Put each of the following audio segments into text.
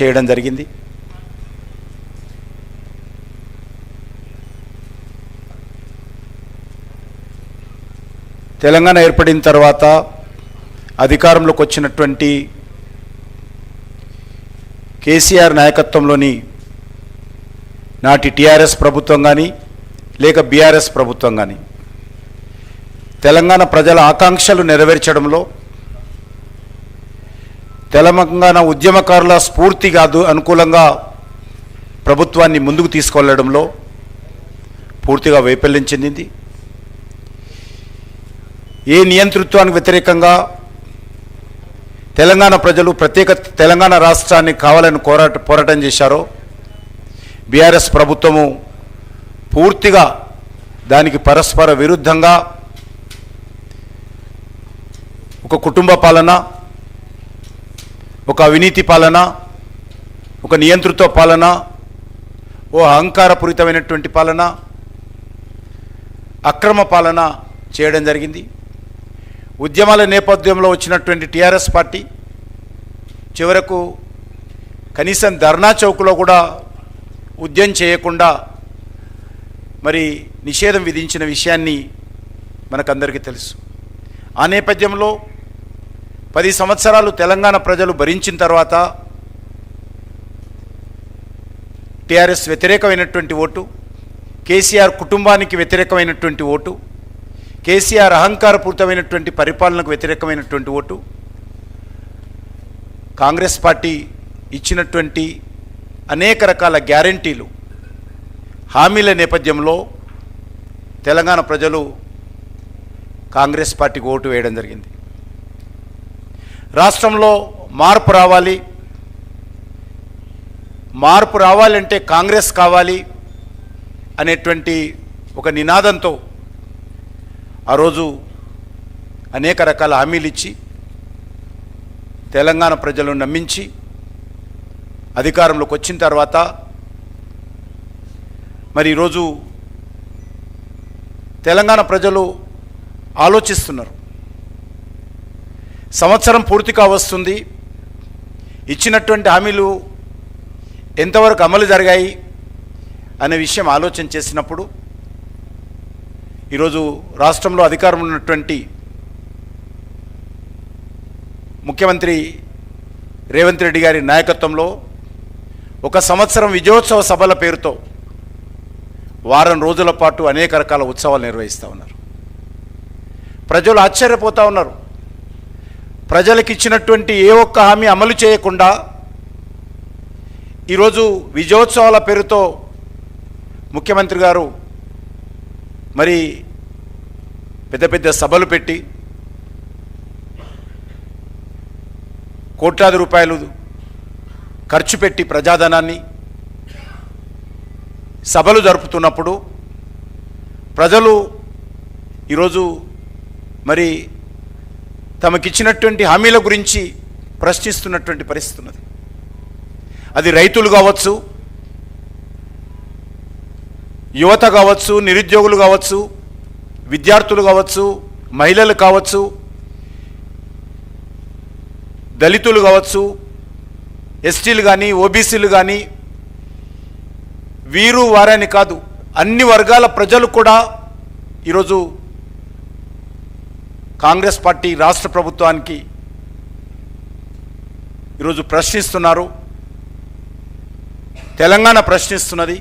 చేయడం జరిగింది. తెలంగాణ ఏర్పడిన తర్వాత అధికారంలోకి వచ్చినటువంటి కేసీఆర్ నాయకత్వంలోని నాటి టీఆర్ఎస్ ప్రభుత్వం కానీ లేక బీఆర్ఎస్ ప్రభుత్వం కానీ తెలంగాణ ప్రజల ఆకాంక్షలు నెరవేర్చడంలో, తెలంగాణ ఉద్యమకారుల స్ఫూర్తిగా అనుకూలంగా ప్రభుత్వాన్ని ముందుకు తీసుకెళ్లడంలో పూర్తిగా వైఫల్యం చెందింది. ఏ నియంతృత్వానికి వ్యతిరేకంగా తెలంగాణ ప్రజలు ప్రత్యేక తెలంగాణ రాష్ట్రాన్ని కావాలని పోరాటం చేశారో, బీఆర్ఎస్ ప్రభుత్వము పూర్తిగా దానికి పరస్పర విరుద్ధంగా ఒక కుటుంబ పాలన, ఒక అవినీతి పాలన, ఒక నియంతృత్వ పాలన, ఓ అహంకారపూరితమైనటువంటి పాలన, అక్రమ పాలన చేయడం జరిగింది. ఉద్యమాల నేపథ్యంలో వచ్చినటువంటి టీఆర్ఎస్ పార్టీ చివరకు కనీసం ధర్నా చౌక్లో కూడా ఉద్యమం చేయకుండా మరి నిషేధం విధించిన విషయాన్ని మనకందరికీ తెలుసు. ఆ నేపథ్యంలో 10 సంవత్సరాలు తెలంగాణ ప్రజలు భరించిన తర్వాత టీఆర్ఎస్ వ్యతిరేకమైనటువంటి ఓటు, కేసీఆర్ కుటుంబానికి వ్యతిరేకమైనటువంటి ఓటు, కేసీఆర్ అహంకారపూరితమైనటువంటి పరిపాలనకు వ్యతిరేకమైనటువంటి ఓటు, కాంగ్రెస్ పార్టీ ఇచ్చినటువంటి అనేక రకాల గ్యారంటీలు, హామీల నేపథ్యంలో తెలంగాణ ప్రజలు కాంగ్రెస్ పార్టీకి ఓటు వేయడం జరిగింది. రాష్ట్రంలో మార్పు రావాలంటే కాంగ్రెస్ కావాలి అనేటువంటి ఒక నినాదంతో ఆ రోజు అనేక రకాల హామీలు ఇచ్చి తెలంగాణ ప్రజలను నమ్మించి అధికారంలోకి వచ్చిన తర్వాత మరి ఈరోజు తెలంగాణ ప్రజలు ఆలోచిస్తున్నారు. సంవత్సరం పూర్తిగా వస్తుంది, ఇచ్చినటువంటి హామీలు ఎంతవరకు అమలు జరిగాయి అనే విషయం ఆలోచన చేసినప్పుడు ఈరోజు రాష్ట్రంలో అధికారంలో ఉన్నటువంటి ముఖ్యమంత్రి రేవంత్ రెడ్డి గారి నాయకత్వంలో ఒక సంవత్సరం విజయోత్సవ సభల పేరుతో వారం రోజుల పాటు అనేక రకాల ఉత్సవాలు నిర్వహిస్తూ ఉన్నారు. ప్రజలు ఆశ్చర్యపోతూ ఉన్నారు. ప్రజలకు ఇచ్చినటువంటి ఏ ఒక్క హామీ అమలు చేయకుండా ఈరోజు విజయోత్సవాల పేరుతో ముఖ్యమంత్రి గారు మరి పెద్ద పెద్ద సభలు పెట్టి కోట్లాది రూపాయలు ఖర్చు పెట్టి ప్రజాధనాన్ని సభలు జరుపుతున్నప్పుడు ప్రజలు ఈరోజు మరి తమకిచ్చినటువంటి హామీల గురించి ప్రశ్నిస్తున్నటువంటి పరిస్థితి ఉన్నది. అది రైతులు కావచ్చు, యువత కావచ్చు, నిరుద్యోగులు కావచ్చు, విద్యార్థులు కావచ్చు, మహిళలు కావచ్చు, దళితులు కావచ్చు, ఎస్టీలు కానీ ఓబీసీలు కానీ, వీరు వారని కాదు అన్ని వర్గాల ప్రజలు కూడా ఈరోజు కాంగ్రెస్ పార్టీ రాష్ట్ర ప్రభుత్వానికి ఈరోజు ప్రశ్నిస్తున్నారు. తెలంగాణ ప్రశ్నిస్తున్నది.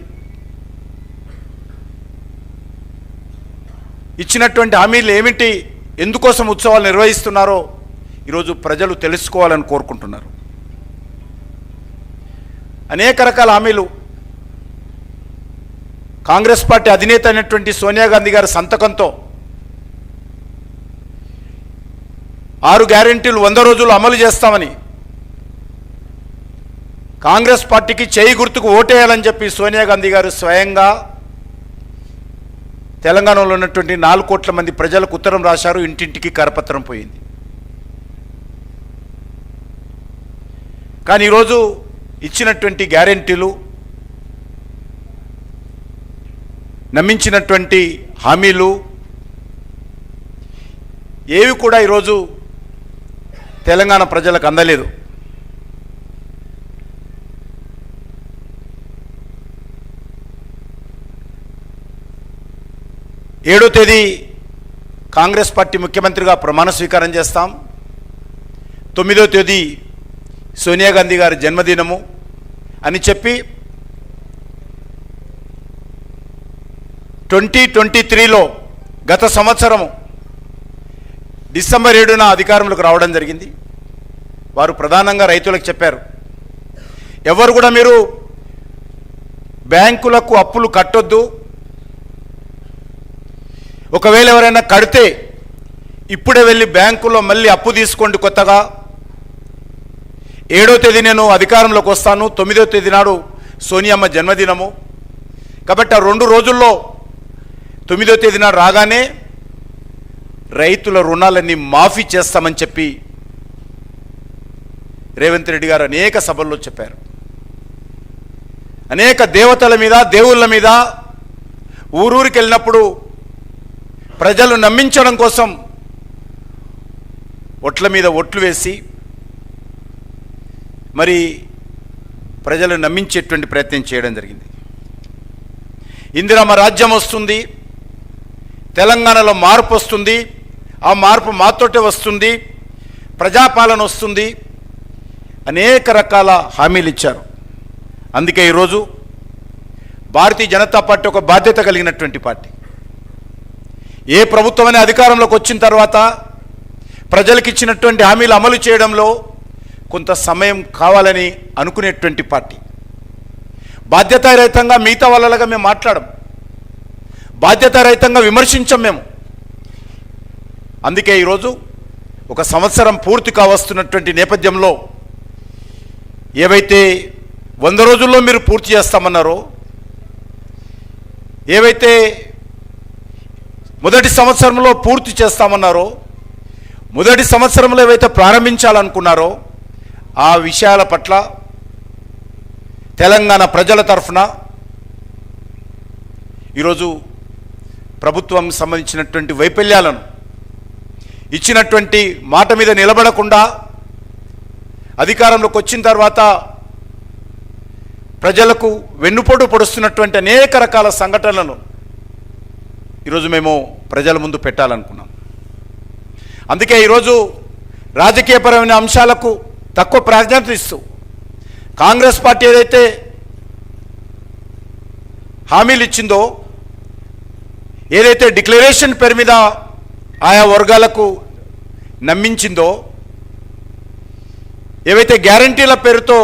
ఇచ్చినటువంటి హామీలు ఏమిటి, ఎందుకోసం ఉత్సవాలు నిర్వహిస్తున్నారో ఈరోజు ప్రజలు తెలుసుకోవాలని కోరుకుంటున్నారు. అనేక రకాల హామీలు కాంగ్రెస్ పార్టీ అధినేత అయినటువంటి సోనియా గాంధీ గారి సంతకంతో 6 గ్యారెంటీలు 100 రోజులు అమలు చేస్తామని, కాంగ్రెస్ పార్టీకి చేయి గుర్తుకు ఓటేయాలని చెప్పి సోనియా గాంధీ గారు స్వయంగా తెలంగాణలో ఉన్నటువంటి 4 కోట్ల మంది ప్రజలకు ఉత్తరం రాశారు. ఇంటింటికి కరపత్రం పోయింది. కానీ ఈరోజు ఇచ్చినటువంటి గ్యారెంటీలు, నమ్మించినటువంటి హామీలు ఏవి కూడా ఈరోజు తెలంగాణ ప్రజలకు అందలేదు. 7వ తేదీ కాంగ్రెస్ పార్టీ ముఖ్యమంత్రిగా ప్రమాణ స్వీకారం చేస్తాం. 9వ తేదీ సోనియా గాంధీ గారి జన్మదినము అని చెప్పి 2023లో గత సంవత్సరము డిసెంబర్ 7న అధికారంలోకి రావడం జరిగింది. వారు ప్రధానంగా రైతులకు చెప్పారు, ఎవరు కూడా మీరు బ్యాంకులకు అప్పులు కట్టొద్దు, ఒకవేళ ఎవరైనా కడితే ఇప్పుడే వెళ్ళి బ్యాంకులో మళ్ళీ అప్పు తీసుకోండి కొత్తగా. 7వ తేదీ నేను అధికారంలోకి వస్తాను, 9వ తేదీ నాడు సోనియమ్మ జన్మదినము కాబట్టి ఆ 2 రోజుల్లో 9వ తేదీ నాడు రాగానే రైతుల రుణాలన్నీ మాఫీ చేస్తామని చెప్పి రేవంత్ రెడ్డి గారు అనేక సభల్లో చెప్పారు. అనేక దేవతల మీద దేవుళ్ళ మీద ఊరూరికి వెళ్ళినప్పుడు ప్రజలు నమ్మించడం కోసం ఒట్ల మీద ఒట్లు వేసి మరి ప్రజలు నమ్మించేటువంటి ప్రయత్నం చేయడం జరిగింది. ఇందిరమ్మ రాజ్యం వస్తుంది, తెలంగాణలో మార్పు వస్తుంది, ఆ మార్పు మాతోటే వస్తుంది, ప్రజాపాలన వస్తుంది, అనేక రకాల హామీలు ఇచ్చారు. అందుకే ఈరోజు భారతీయ జనతా పార్టీ ఒక బాధ్యత కలిగినటువంటి పార్టీ. ఏ ప్రభుత్వం అనే అధికారంలోకి వచ్చిన తర్వాత ప్రజలకు ఇచ్చినటువంటి హామీలు అమలు చేయడంలో కొంత సమయం కావాలని అనుకునేటువంటి పార్టీ. బాధ్యతారహితంగా మిగతా వాళ్ళగా మేము మాట్లాడం, బాధ్యతారహితంగా విమర్శించం మేము. అందుకే ఈరోజు ఒక సంవత్సరం పూర్తి కావస్తున్నటువంటి నేపథ్యంలో ఏవైతే 100 రోజుల్లో మీరు పూర్తి చేస్తామన్నారో, ఏవైతే మొదటి సంవత్సరంలో పూర్తి చేస్తామన్నారో, మొదటి సంవత్సరంలో ఏవైతే ప్రారంభించాలనుకున్నారో ఆ విషయాల పట్ల తెలంగాణ ప్రజల తరఫున ఈరోజు ప్రభుత్వం సంబంధించినటువంటి వైఫల్యాలను, ఇచ్చినటువంటి మాట మీద నిలబడకుండా అధికారంలోకి వచ్చిన తర్వాత ప్రజలకు వెన్నుపోటు పొడుస్తున్నటువంటి అనేక రకాల సంఘటనలను ఈరోజు మేము ప్రజల ముందు పెట్టాలనుకున్నాం. అందుకే ఈరోజు రాజకీయపరమైన అంశాలకు తక్కువ ప్రాధాన్యత ఇస్తూ కాంగ్రెస్ పార్టీ ఏదైతే హామీలు ఇచ్చిందో, ఏదైతే డిక్లరేషన్ పేరు మీద ఆయా వర్గాలకు నమ్మించిందో, ఏవైతే గ్యారంటీల పేరుతో